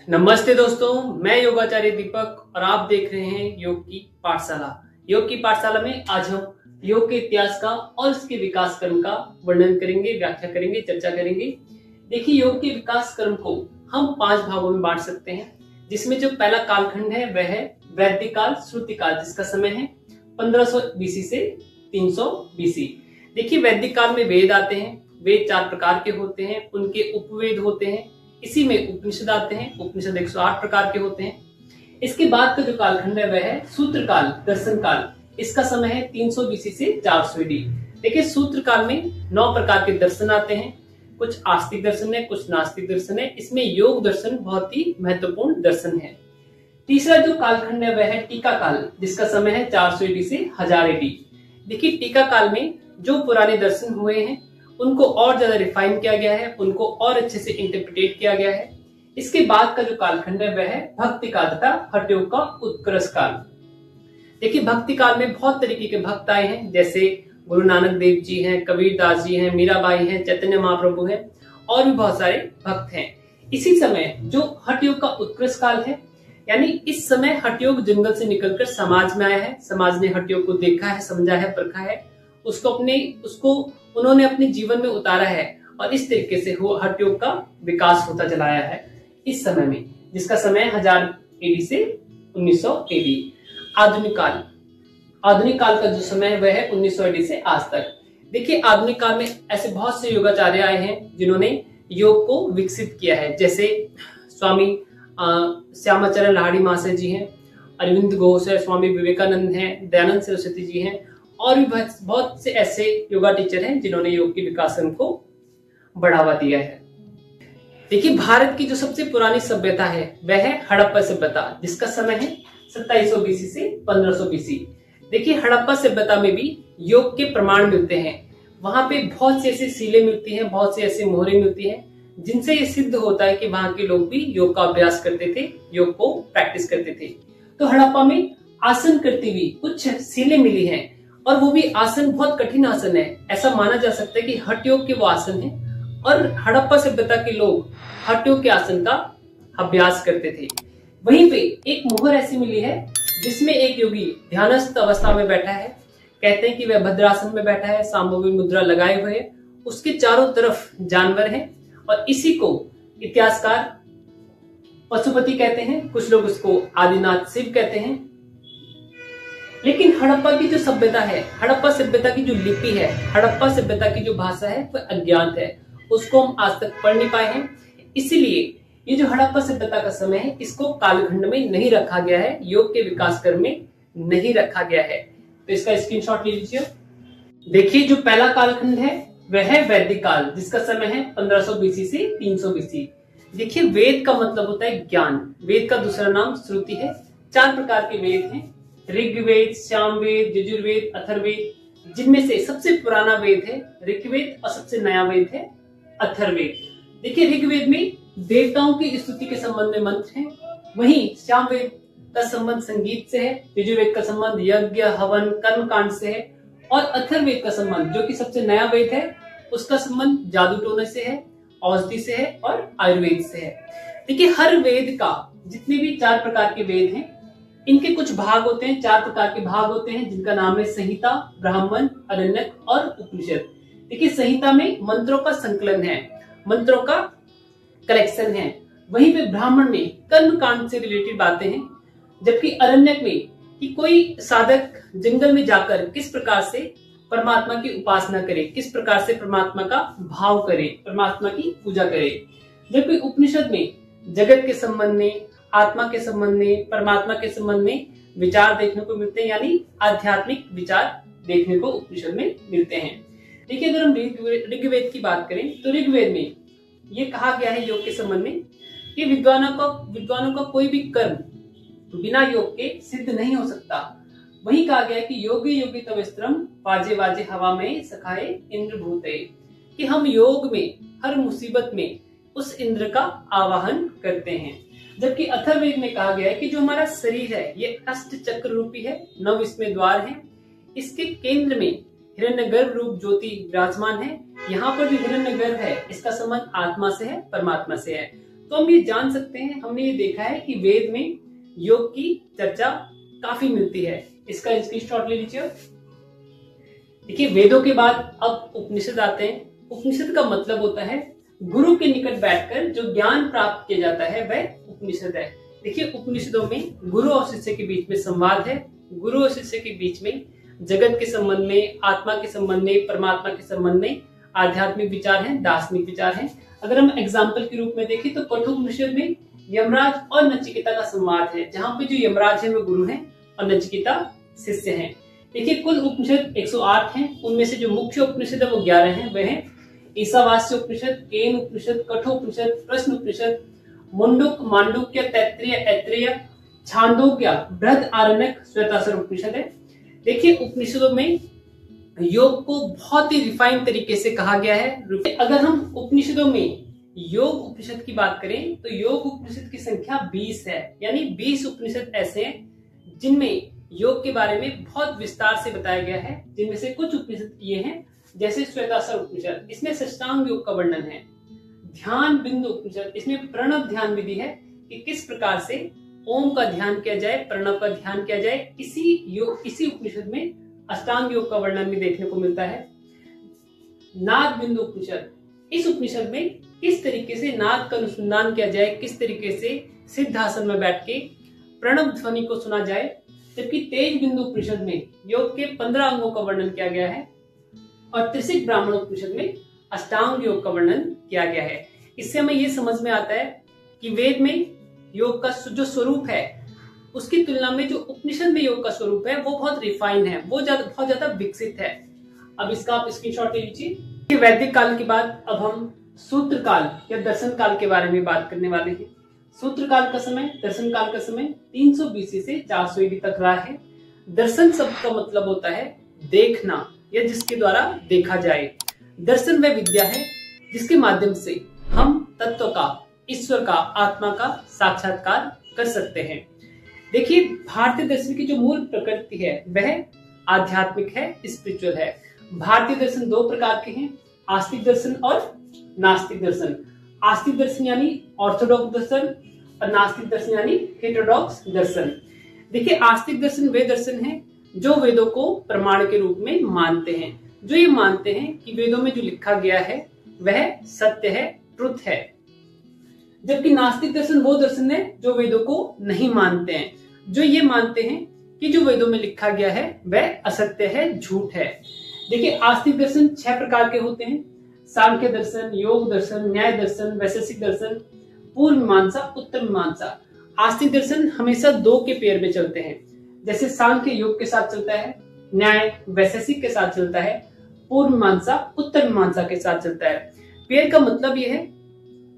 नमस्ते दोस्तों, मैं योगाचार्य दीपक और आप देख रहे हैं योग की पाठशाला। योग की पाठशाला में आज हम योग के इतिहास का और इसके विकास क्रम का वर्णन करेंगे, व्याख्या करेंगे, चर्चा करेंगे। देखिए, योग के विकास क्रम को हम 5 भागों में बांट सकते हैं, जिसमें जो पहला कालखंड है वह है वैदिक काल, श्रुति काल, जिसका समय है 1500 बीसी से 300 बीसी। देखिए, वैदिक काल में वेद आते हैं। वेद 4 प्रकार के होते हैं, उनके उपवेद होते हैं। इसी में उपनिषद आते हैं। उपनिषद 108 प्रकार के होते हैं। इसके बाद का जो कालखंड है वह है सूत्र काल, दर्शन काल। इसका समय है 300 बीसी से 400 डी। देखिए, सूत्र काल में 9 प्रकार के दर्शन आते हैं। कुछ आस्तिक दर्शन है, कुछ नास्तिक दर्शन है। इसमें योग दर्शन बहुत ही महत्वपूर्ण दर्शन है। तीसरा जो कालखंड है वह है टीका काल, जिसका समय है 400 एडी से 1000 एडी। देखिए, टीका काल में जो पुराने दर्शन हुए हैं उनको और ज्यादा रिफाइन किया गया है, उनको और अच्छे से इंटरप्रिटेट किया गया है। इसके बाद का जो कालखंड है वह है भक्ति काल तथा हठ योग का उत्कर्ष काल। देखिए, भक्ति काल में बहुत तरीके के भक्त आए हैं, जैसे गुरु नानक देव जी हैं, कबीर दास जी हैं, मीराबाई हैं, चैतन्य महाप्रभु हैं और भी बहुत सारे भक्त हैं। इसी समय जो हठ योग का उत्कर्ष काल है, यानी इस समय हठ योग जंगल से निकलकर समाज में आया है। समाज ने हठ योग को देखा है, समझा है, परखा है, उसको उन्होंने अपने जीवन में उतारा है और इस तरीके से हठ योग का विकास होता चला आया है इस समय में, जिसका समय 1000 एडी से 1900 एडी। आधुनिक काल का जो समय है वह है 1900 एडी से आज तक। देखिए, आधुनिक काल में ऐसे बहुत से योगाचार्य आए हैं जिन्होंने योग को विकसित किया है, जैसे स्वामी श्यामाचरण लाहिड़ी महाशय जी हैं, अरविंद घोष है, स्वामी विवेकानंद हैं, दयानंद सरस्वती जी हैं और भी बहुत से ऐसे योगा टीचर हैं जिन्होंने योग के विकासन को बढ़ावा दिया है। देखिए, भारत की जो सबसे पुरानी सभ्यता है वह है हड़प्पा सभ्यता, जिसका समय है 2700 बीसी से 1500 बीसी। देखिए, हड़प्पा सभ्यता में भी योग के प्रमाण मिलते हैं। वहां पे बहुत से ऐसे सीलें मिलती हैं, बहुत से ऐसे मोहरें मिलती हैं, जिनसे ये सिद्ध होता है कि वहां के लोग भी योग का अभ्यास करते थे, योग को प्रैक्टिस करते थे। तो हड़प्पा में आसन करती हुई कुछ सीलें मिली हैं और वो भी आसन बहुत कठिन आसन है। ऐसा माना जा सकता है कि हठ योग के वो आसन है और हड़प्पा सभ्यता के लोग हठ योग के आसन का अभ्यास करते थे। वहीं पे एक मोहर ऐसी मिली है जिसमें एक योगी ध्यानस्थ अवस्था में बैठा है। कहते हैं कि वह भद्रासन में बैठा है, सांभवी मुद्रा लगाए हुए, उसके चारों तरफ जानवर हैं और इसी को इतिहासकार पशुपति कहते हैं, कुछ लोग उसको आदिनाथ शिव कहते हैं। लेकिन हड़प्पा की जो सभ्यता है, हड़प्पा सभ्यता की जो लिपि है, हड़प्पा सभ्यता की जो भाषा है वह अज्ञात है, उसको हम आज तक पढ़ नहीं पाए हैं। इसीलिए ये जो हड़प्पा सभ्यता का समय है इसको कालखंड में नहीं रखा गया है, योग के विकास क्रम में नहीं रखा गया है। तो इसका स्क्रीनशॉट ले लीजिए। देखिए, जो पहला कालखंड है वह है वैदिक काल, जिसका समय है 1500 बीसी से 300 बीसी। देखिए, वेद का मतलब होता है ज्ञान। वेद का दूसरा नाम श्रुति है। 4 प्रकार के वेद हैं, ऋग्वेद, सामवेद, यजुर्वेद, अथर्ववेद, जिनमें से सबसे पुराना वेद है ऋग्वेद और सबसे नया वेद है अथर्ववेद। देखिए, ऋग्वेद में देवताओं की स्तुति के संबंध में मंत्र हैं, वहीं सामवेद का संबंध संगीत से है, यजुर्वेद का संबंध यज्ञ, हवन, कर्म कांड से है और अथर्ववेद का संबंध, जो कि सबसे नया वेद है, उसका संबंध जादू टोने से है, औषधि से है और आयुर्वेद से है। देखिए, हर वेद का जितने भी 4 प्रकार के वेद हैं इनके कुछ भाग होते हैं, 4 प्रकार के भाग होते हैं, जिनका नाम है संहिता, ब्राह्मण, आरण्यक और उपनिषद। देखिए, संहिता में मंत्रों का संकलन है, मंत्रों का कलेक्शन है। वहीं पे ब्राह्मण में कर्म कांड से रिलेटेड बातें हैं, जबकि आरण्यक में कि कोई साधक जंगल में जाकर किस प्रकार से परमात्मा की उपासना करे, किस प्रकार से परमात्मा का भाव करे, परमात्मा की पूजा करे। जबकि उपनिषद में जगत के संबंध में, आत्मा के संबंध में, परमात्मा के संबंध में विचार देखने को मिलते हैं, यानी आध्यात्मिक विचार देखने को उपनिषद में मिलते हैं। देखिए, अगर हम ऋग्वेद की बात करें तो ऋग्वेद में ये कहा गया है योग के संबंध में कि विद्वानों का कोई भी कर्म बिना योग के सिद्ध नहीं हो सकता। वही कहा गया है कि योगी योगी तवेस्त्रम वाजे वाजे हवा में सखाए इंद्र भूते, कि हम योग में हर मुसीबत में उस इंद्र का आवाहन करते हैं। जबकि अथर्ववेद में कहा गया है कि जो हमारा शरीर है ये अष्ट चक्र रूपी है, 9 इसमें द्वार हैं, इसके केंद्र में हिरण्यगर्भ रूप ज्योति विराजमान है। यहाँ पर जो हिरण्यगर्भ है इसका संबंध आत्मा से है, परमात्मा से है। तो हम ये जान सकते हैं, हमने ये देखा है कि वेद में योग की चर्चा काफी मिलती है। इसका स्क्रीनशॉट ले लीजिए। देखिए, वेदों के बाद अब उपनिषद आते हैं। उपनिषद का मतलब होता है गुरु के निकट बैठकर जो ज्ञान प्राप्त किया जाता है वह उपनिषद है। देखिए, उपनिषदों में गुरु और शिष्य के बीच में संवाद है। गुरु और शिष्य के बीच में जगत के संबंध में, आत्मा के संबंध में, परमात्मा के संबंध में आध्यात्मिक विचार हैं, दार्शनिक विचार हैं। अगर हम एग्जाम्पल के रूप में देखें तो कठोपनिषद में यमराज और नचिकेता का संवाद है, जहाँ पे जो यमराज है वो गुरु है और नचिकेता शिष्य हैं। देखिए, कुल उपनिषद 108 हैं। उनमें से जो मुख्य उपनिषद है वो 11 हैं। वह है ईशावास्य उपनिषद, केन उपनिषद, कठोपनिषद, प्रश्न उपनिषद, मुंडुक, मांडुक्य, तैत्तिरीय, ऐत्रेय, छांदोग्य, बृहद आरण्यक, श्वेताश्वर उपनिषद है। देखिए, उपनिषदों में योग को बहुत ही रिफाइंड तरीके से कहा गया है। अगर हम उपनिषदों में योग उपनिषद की बात करें तो योग उपनिषद की संख्या 20 है, यानी 20 उपनिषद ऐसे हैं जिनमें योग के बारे में बहुत विस्तार से बताया गया है। जिनमें से कुछ उपनिषद ये हैं, जैसे श्वेताश्वर उपनिषद, इसमें षष्टांग योग का वर्णन है। ध्यान बिंदु उपनिषद, इसमें प्रणव ध्यान विधि है कि किस प्रकार से ओम का ध्यान किया जाए, प्रणव का ध्यान किया जाए। इसी उपनिषद में अष्टांग योग का वर्णन भी देखने को मिलता है। नाद बिंदु उपनिषद, इस उपनिषद में किस तरीके से नाद का अनुसंधान किया जाए, किस तरीके से सिद्धासन में बैठ के प्रणव ध्वनि को सुना जाए। जबकि तेज बिंदु उपनिषद में योग के 15 अंगों का वर्णन किया गया है और त्रिशिक ब्राह्मण उपनिषद में अष्टांग योग का वर्णन किया गया है। इससे हमें यह समझ में आता है कि वेद में योग का जो स्वरूप है उसकी तुलना में जो उपनिषद में योग का स्वरूप है वो बहुत रिफाइंड है, वो बहुत ज्यादा विकसित है। अब इसका आप स्क्रीनशॉट ले लीजिए। वैदिक काल के बाद अब हम सूत्र काल या दर्शन काल के बारे में बात करने वाले हैं। सूत्र काल का समय, दर्शन काल का समय 300 BC से 400 AD तक रहा है। दर्शन शब्द का मतलब होता है देखना या जिसके द्वारा देखा जाए। दर्शन वह विद्या है जिसके माध्यम से हम तत्व का, ईश्वर का, आत्मा का साक्षात्कार कर सकते हैं। देखिए, भारतीय दर्शन की जो मूल प्रकृति है वह आध्यात्मिक है, स्पिरिचुअल है। भारतीय दर्शन 2 प्रकार के हैं, आस्तिक दर्शन और नास्तिक दर्शन। आस्तिक दर्शन यानी ऑर्थोडॉक्स दर्शन और नास्तिक दर्शन यानी हेटेरोडॉक्स दर्शन। देखिए, आस्तिक दर्शन वे दर्शन है जो वेदों को प्रमाण के रूप में मानते हैं, जो ये मानते हैं कि वेदों में जो लिखा गया है वह सत्य है, ट्रुथ है। जबकि नास्तिक दर्शन वो दर्शन है जो वेदों को नहीं मानते हैं, जो ये मानते हैं कि जो वेदों में लिखा गया है वह असत्य है, झूठ है। देखिए, आस्तिक दर्शन 6 प्रकार के होते हैं, सांख्य दर्शन, योग दर्शन, न्याय दर्शन, वैशेषिक दर्शन, पूर्व मीमांसा, उत्तर मीमांसा। आस्तिक दर्शन हमेशा 2 के पेयर में चलते हैं, जैसे सांख्य योग के साथ चलता है, न्याय वैशेषिक के साथ चलता है, पूर्व मीमांसा उत्तर मीमांसा के साथ चलता है। पेयर का मतलब यह है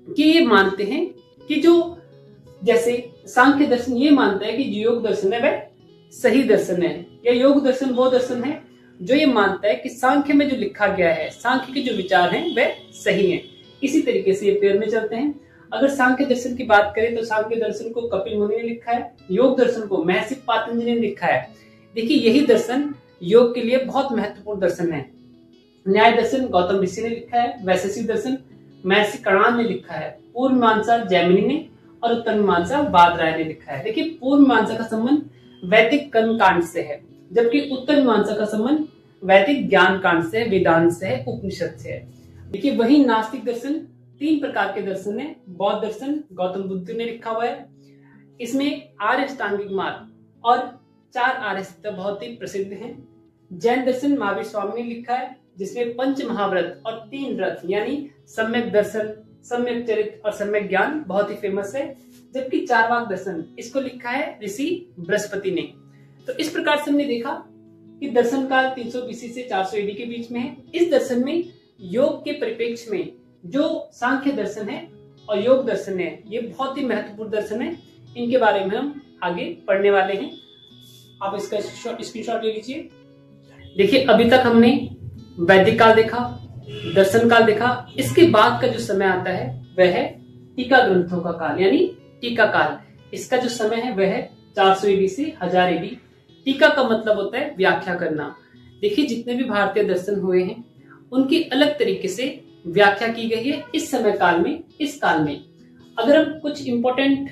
कि ये मानते हैं कि जो, जैसे सांख्य दर्शन ये मानता है कि जो योग दर्शन है वह सही दर्शन है, या योग दर्शन वो दर्शन है जो ये मानता है कि सांख्य में जो लिखा गया है, सांख्य के जो विचार हैं वह सही हैं। इसी तरीके से ये पेयर में चलते हैं। अगर सांख्य दर्शन की बात करें तो सांख्य दर्शन को कपिल मुनि ने लिखा है, योग दर्शन को महर्षि पातंजलि ने लिखा है। देखिए, यही दर्शन योग के लिए बहुत महत्वपूर्ण दर्शन है। न्याय दर्शन गौतम ऋषि ने लिखा है, वैशेषिक दर्शन महर्षि कणाद ने लिखा है, पूर्व मीमांसा जैमिनी ने और उत्तर मीमांसा बादरायण ने लिखा है। देखिए, पूर्व मीमांसा का संबंध वैदिक कर्म कांड से है, जबकि उत्तर मीमांसा का संबंध वैदिक ज्ञान कांड से, वेदांत से है, उपनिषद से है। देखिए, वही नास्तिक दर्शन 3 प्रकार के दर्शन है। बौद्ध दर्शन गौतम बुद्ध ने लिखा हुआ है, इसमें आर्य अष्टांगिक मार्ग और 4 आर्य सत्य बहुत ही प्रसिद्ध हैं। जैन दर्शन महावीर स्वामी ने लिखा है, जिसमें 5 महाव्रत और 3 रथ यानी सम्यक दर्शन, सम्यक चरित्र और सम्यक ज्ञान बहुत ही फेमस है। जबकि चारवाक दर्शन, इसको लिखा है ऋषि बृहस्पति ने। तो इस प्रकार से हमने देखा कि दर्शन काल 300 BC से 400 AD के बीच में है। इस दर्शन में योग के परिप्रेक्ष्य में जो सांख्य दर्शन है और योग दर्शन है, ये बहुत ही महत्वपूर्ण दर्शन है। इनके बारे में हम आगे पढ़ने वाले हैं। आप इसका स्क्रीनशॉट ले लीजिए। देखिए, अभी तक हमने वैदिक काल देखा, दर्शन काल देखा। इसके बाद का जो समय आता है वह है टीका ग्रंथों का काल, यानी टीका काल। इसका जो समय है वह है 400 AD से 1000 AD। टीका का मतलब होता है व्याख्या करना। देखिए, जितने भी भारतीय दर्शन हुए हैं उनकी अलग तरीके से व्याख्या की गई है इस समय काल में, इस काल में। अगर हम कुछ इंपॉर्टेंट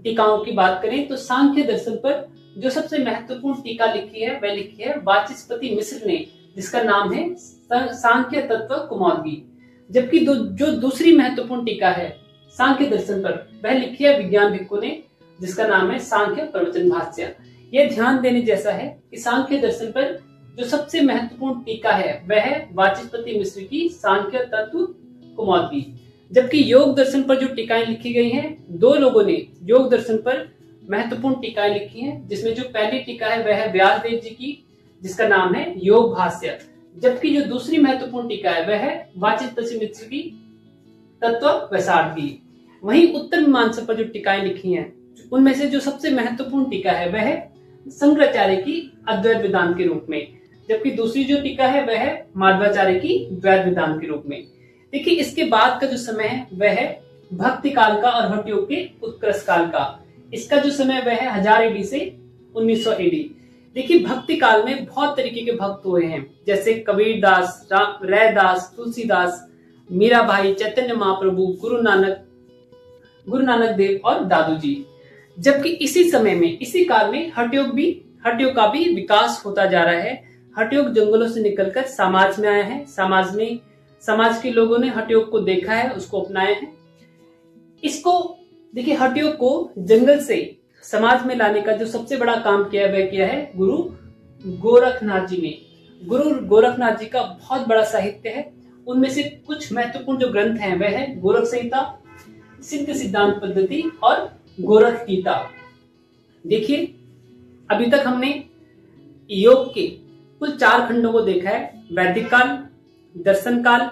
टीकाओं की बात करें तो सांख्य दर्शन पर जो सबसे महत्वपूर्ण टीका लिखी है वह लिखी है वाचस्पति मिश्र ने, जिसका नाम है सांख्य तत्व कौमुदी। जबकि जो दूसरी महत्वपूर्ण टीका है सांख्य दर्शन पर वह लिखी है विज्ञान भिक्खु ने, जिसका नाम है सांख्य प्रवचन भाष्य। यह ध्यान देने जैसा है कि सांख्य दर्शन पर जो सबसे महत्वपूर्ण टीका है वह है वाचस्पति मिश्र की सांख्य तत्व कौमुदी। जबकि योग दर्शन पर जो टीकाएं लिखी गई हैं, दो लोगों ने योग दर्शन पर महत्वपूर्ण टीकाएं लिखी हैं, जिसमें जो पहली टीका है वह है व्यासदेव जी की, जिसका नाम है योग भाष्य। जबकि जो दूसरी महत्वपूर्ण टीका है वह है वाचस्पति मिश्र की तत्व वैसारधी। वहीं उत्तर मीमांसा पर जो टीकाएं लिखी हैं उनमें से जो सबसे महत्वपूर्ण टीका है वह है शंकराचार्य की अद्वैत वेदांत के रूप में, जबकि दूसरी जो टीका है वह है माध्वाचार्य की द्वैत वेदांत के रूप में। देखिए इसके बाद का जो समय है वह है भक्ति काल का और हठ योग के उत्कर्ष काल का। इसका जो समय वह है 1000 एडी से 1900 एडी। देखिए भक्ति काल में बहुत तरीके के भक्त हुए हैं, जैसे कबीर दास, रैदास, तुलसीदास, मीरा भाई, चैतन्य महाप्रभु, गुरु नानक देव और दादू जी। जबकि इसी समय में, इसी काल में हठ योग का भी विकास होता जा रहा है। हठ योग जंगलों से निकलकर समाज में आया है। समाज के लोगों ने हठ योग को देखा है, उसको अपनाया है। इसको देखिए हठ योग को जंगल से समाज में लाने का जो सबसे बड़ा काम किया वह किया है गुरु गोरखनाथ जी ने। गुरु गोरखनाथ जी का बहुत बड़ा साहित्य है। उनमें से कुछ महत्वपूर्ण जो ग्रंथ हैं वह है गोरख संहिता, सिद्ध सिद्धांत पद्धति और गोरख गीता। देखिए अभी तक हमने योग के कुल 4 खंडों को देखा है, वैदिक काल, दर्शन काल,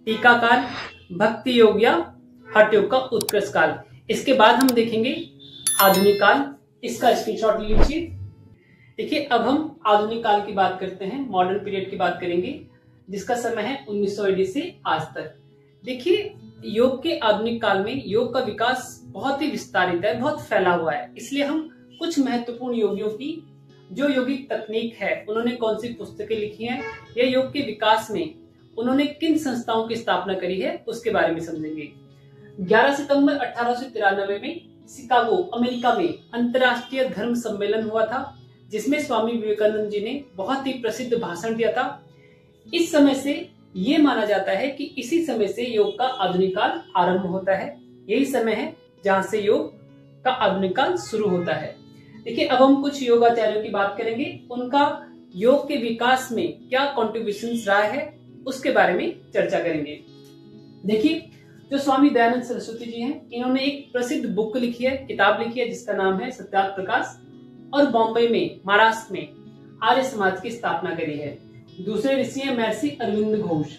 टीका काल, भक्ति योग या हठ योग का उत्कर्ष काल। इसके बाद हम देखेंगे आधुनिक काल। इसका स्क्रीनशॉट लीजिए। देखिए अब हम आधुनिक काल की बात करते हैं, मॉडर्न पीरियड की बात करेंगे, जिसका समय है 1900 एडी से आज तक। देखिए योग के आधुनिक काल में योग का विकास बहुत ही विस्तारित है, बहुत फैला हुआ है। इसलिए हम कुछ महत्वपूर्ण योगियों की जो योगिक तकनीक है उन्होंने कौन सी पुस्तकें लिखी हैं या योग के विकास में उन्होंने किन संस्थाओं की स्थापना करी है उसके बारे में समझेंगे। 11 सितंबर 1893 में शिकागो अमेरिका में अंतर्राष्ट्रीय धर्म सम्मेलन हुआ था, जिसमें स्वामी विवेकानंद जी ने बहुत ही प्रसिद्ध भाषण दिया था। इस समय से ये माना जाता है कि इसी समय से योग का आधुनिक काल आरंभ होता है। यही समय है जहां से योग का आधुनिक काल शुरू होता है। देखिए अब हम कुछ योगाचार्यों की बात करेंगे, उनका योग के विकास में क्या कॉन्ट्रीब्यूशन रहा है उसके बारे में चर्चा करेंगे। देखिए जो स्वामी दयानंद सरस्वती जी हैं, इन्होंने एक प्रसिद्ध बुक लिखी है, किताब लिखी है, जिसका नाम है सत्यार्थ प्रकाश, और बॉम्बे में, महाराष्ट्र में आर्य समाज की स्थापना करी है। दूसरे ऋषि हैं महर्षि अरविंद घोष।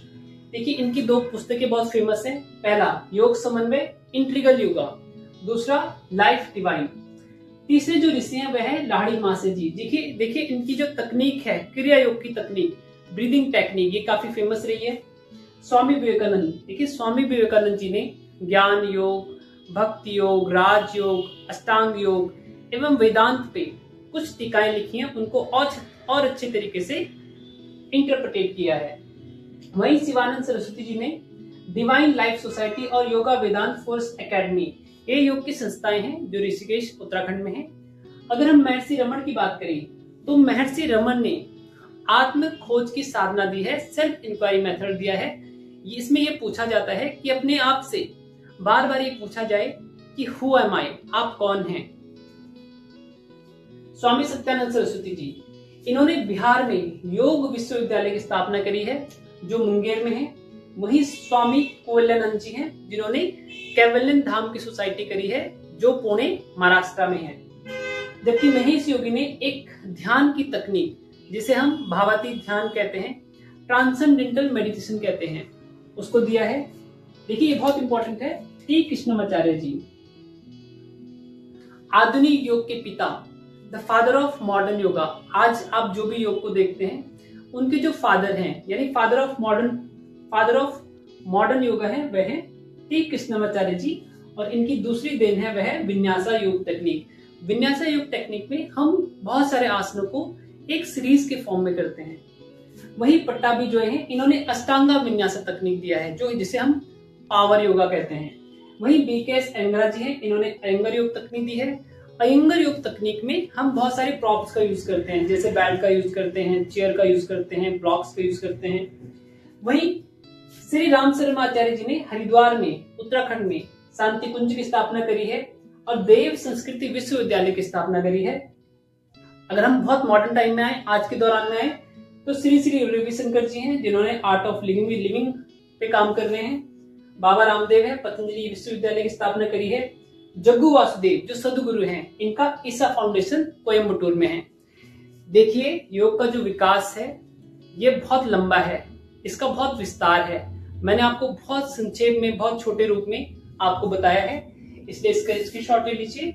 देखिए इनकी 2 पुस्तकें बहुत फेमस हैं। पहला योग समन्वय इंट्रीगल योगा, दूसरा लाइफ डिवाइन। तीसरे जो ऋषि हैं वह है लाहिड़ी मासे जी। देखिए इनकी जो तकनीक है, क्रिया योग की तकनीक, ब्रीदिंग टेक्निक, ये काफी फेमस रही है। स्वामी विवेकानंद, देखिए स्वामी विवेकानंद जी ने ज्ञान योग, भक्ति योग, राजयोग, अष्टांग योग एवं वेदांत पे कुछ टीकाएं लिखी हैं, उनको और अच्छे तरीके से इंटरप्रेटेट किया है। वहीं शिवानंद सरस्वती जी ने डिवाइन लाइफ सोसाइटी और योगा वेदांत फोर्स एकेडमी, ये योग की संस्थाएं हैं जो ऋषिकेश उत्तराखंड में है। अगर हम महर्षि रमन की बात करें तो महर्षि रमन ने आत्म खोज की साधना दी है, सेल्फ इंक्वायरी मेथड दिया है। इसमें यह पूछा जाता है कि अपने आप से बार बार ये पूछा जाए कि हु एम आई, आप कौन हैं। स्वामी सत्यानंद सरस्वती जी, इन्होंने बिहार में योग विश्वविद्यालय की स्थापना करी है जो मुंगेर में है। वहीं स्वामी कोवल्यानंद जी हैं जिन्होंने कैवल्यन धाम की सोसाइटी करी है जो पुणे महाराष्ट्र में है। जबकि महेश योगी ने एक ध्यान की तकनीक, जिसे हम भावातीत ध्यान कहते हैं, ट्रांसेंडेंटल मेडिटेशन कहते हैं, उसको दिया है। देखिए ये बहुत इंपॉर्टेंट है। श्री कृष्णाचार्य जी आधुनिक योग के पिता, the father of modern yoga. आज आप जो भी योग को देखते हैं उनके जो फादर हैं, यानी फादर ऑफ मॉडर्न योगा है वह है श्री कृष्णाचार्य जी, और इनकी दूसरी देन है वह है विन्यासा योग टेक्निक। विन्यासा योग टेक्निक में हम बहुत सारे आसनों को एक सीरीज के फॉर्म में करते हैं। वही पट्टाभी जो है, इन्होंने अष्टांगा विन्यासा तकनीक दिया है, जो जिसे हम पावर योगा कहते हैं। वहीं बीकेएस अयंगार जी हैं, इन्होंने अयंगार योग तकनीक दी है। अयंगार योग तकनीक में हम बहुत सारे प्रॉप्स का यूज करते हैं, जैसे बेल्ट का यूज करते हैं, चेयर का यूज करते हैं, ब्लॉक्स का यूज करते हैं। वहीं श्री राम शर्मा आचार्य जी ने हरिद्वार में, उत्तराखंड में शांति कुंज की स्थापना करी है और देव संस्कृति विश्वविद्यालय की स्थापना करी है। अगर हम बहुत मॉडर्न टाइम में आए, आज के दौरान में आए, तो श्री श्री रविशंकर जी हैं, जिन्होंने आर्ट ऑफ लिविंग पे काम कर रहे हैं। बाबा रामदेव है, पतंजलि विश्वविद्यालय की स्थापना करी है। जग्गू वासुदेव जो सदगुरु हैं, इनका ईसा फाउंडेशन कोयम्बटूर में है। देखिए, योग का जो विकास है ये बहुत लंबा है, इसका बहुत विस्तार है। मैंने आपको बहुत संक्षेप में, बहुत छोटे रूप में आपको बताया है, इसलिए इसका स्क्रीनशॉट ले लीजिए